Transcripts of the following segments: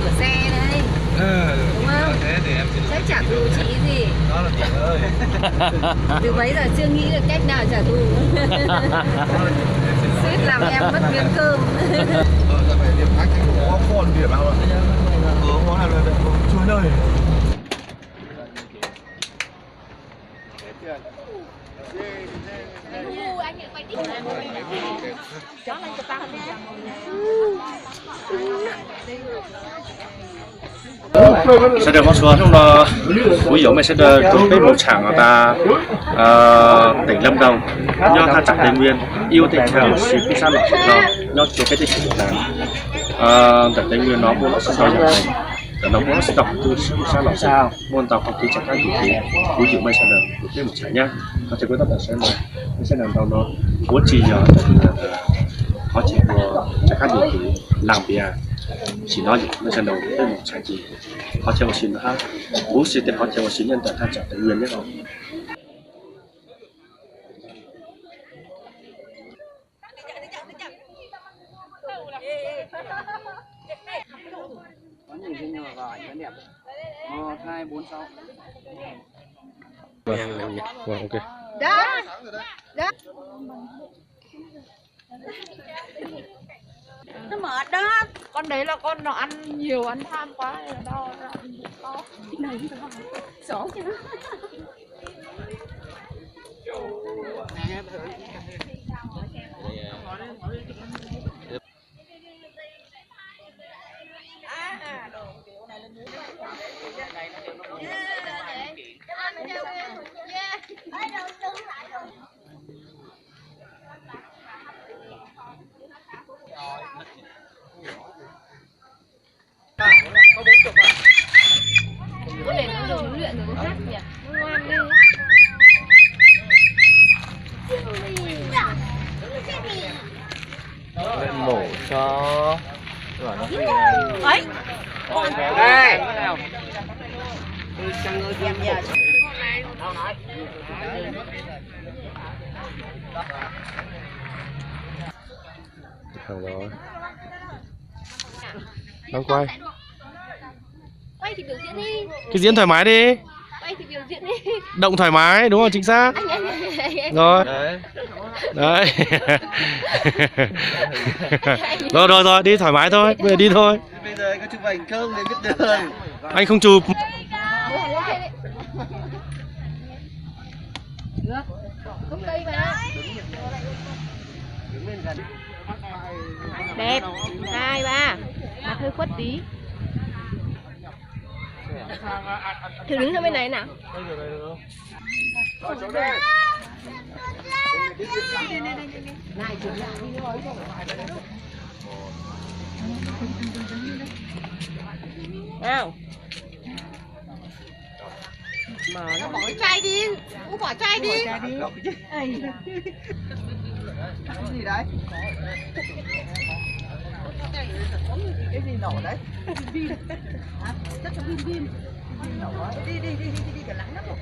cửa xe đấy. Đúng không? Thế thì em Sẽ trả thù chị gì? đó là tiền ơi. Từ bấy giờ chưa nghĩ được cách nào trả thù. Suýt làm em mất miếng cơm. Giờ phải điểm khác chứ có còn điểm nào rồi. Có nào là chui nơi. Sẽ được một số trong đó ví dụ mình sẽ được chuẩn bị một trạng ở ta tỉnh Lâm Đồng do tha chặt Tây Nguyên yêu thích theo sự quy sát lọc nó do chủ cái tích của nó tại Tây Nguyên nó muốn nó sẽ đòi này và nó muốn sẽ đọc từ sự quy sát lọc sao môn tàu học kỹ chẳng hạn thì ví dụ mình sẽ được chuẩn bị một trạng nhá nó sẽ quyết tâm là sẽ làm đâu nó bố trí giờ họ chỉ của chẳng hạn thì làm bia chỉ nói gì nó sẽ đầu tới một trạng gì họ theo một xin ha bố sĩ thì họ theo một xin nhân tại tha chặt Tây Nguyên nhé không. Có nhìn trên nhỏ vào ảnh nó đẹp. 1, 2, 4, 6. Vâng, ok. Đó. Đó. Nó mệt đó. Con đấy là con nó ăn nhiều, ăn tham quá rồi đau nó ăn to. Này nó xấu chứ. Con này nó được huấn luyện rồi, con hát nhỉ? Nó ngoan đi. Lên mổ cho Ấy. Đây. Sang người em giờ. Hàng đó đang quay Quay thì biểu diễn đi. cái diễn thoải mái đi, Quay thì biểu diễn đi. động thoải mái đúng không, chính xác rồi đấy. đấy. Rồi đi thoải mái thôi, bây giờ đi thôi. Bây giờ anh có chụp ảnh không để biết đường. Anh không chụp. Không cây mà. Đẹp. 2, 3. Mặt hơi khuất tí. Thử đứng sang bên này nào. Nào. Mà nó bỏ cái chai đi. Cô bỏ chai đi. Cái gì đấy? Cái gì nổ đấy? Chắc là pin. Đi cả lắm lắm rồi.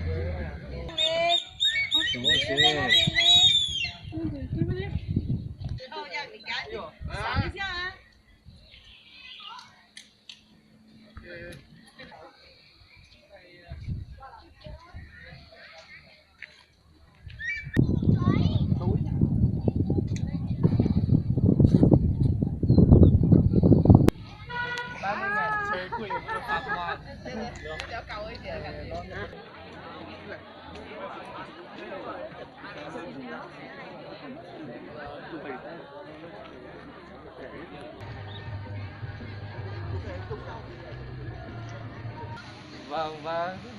Vâng,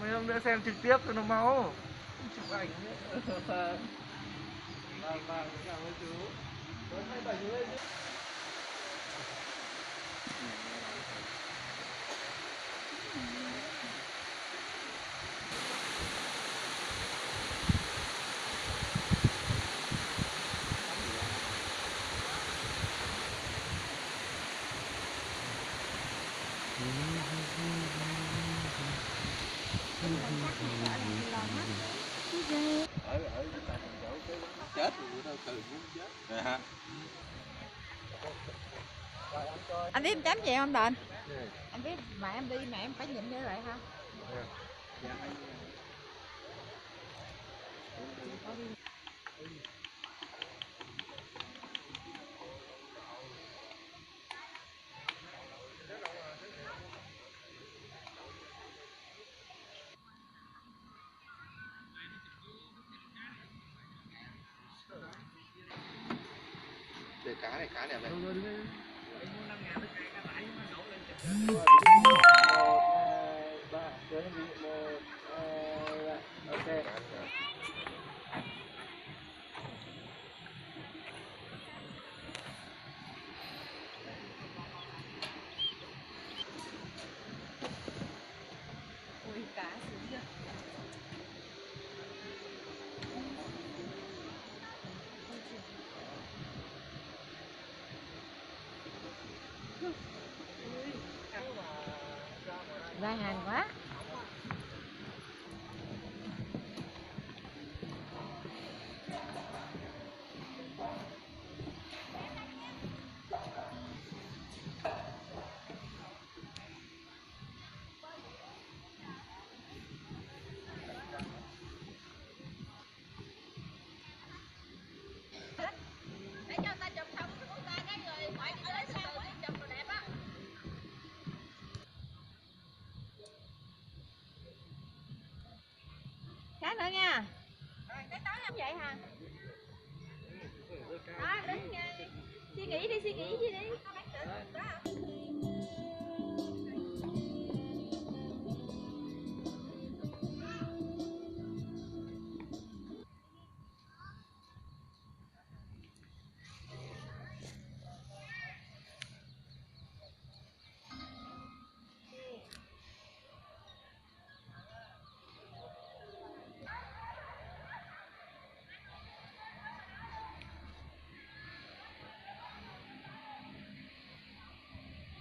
mấy hôm nữa xem trực tiếp cho nó máu. Chụp ảnh nữa. Vâng, cảm ơn chú. Chết rồi, đâu từ muốn chết. Vậy hả? Anh biết chém gì không Đền? Em biết mà em đi mà em phải nhìn như vậy ha. Để cá này đẹp này. Ui cá sướng chưa. Ra hàng quá. Để cho ta chụp xong của ta cái rồi mọi người lấy sao để chụp rồi đẹp á. Khác nữa nha. Cái tối không vậy hả? Đó, đứng suy nghĩ đi gì đi.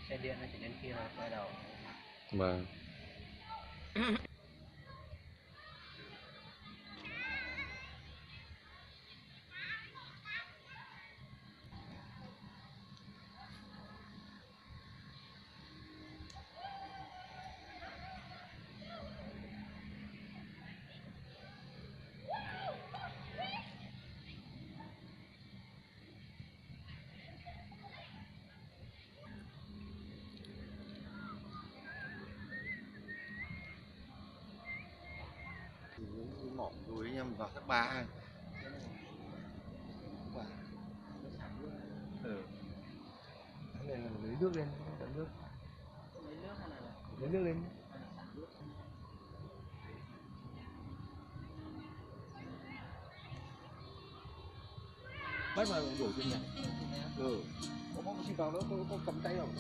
Xe điện nó chỉ đến khi là quay đầu. Vâng. Mỏng rồi anh em vào tháng 3. Cái này là lấy nước lên, tận nước. Lấy nước lên. Bắt mà đổ trên này. Có xin vào nó có cầm tay không?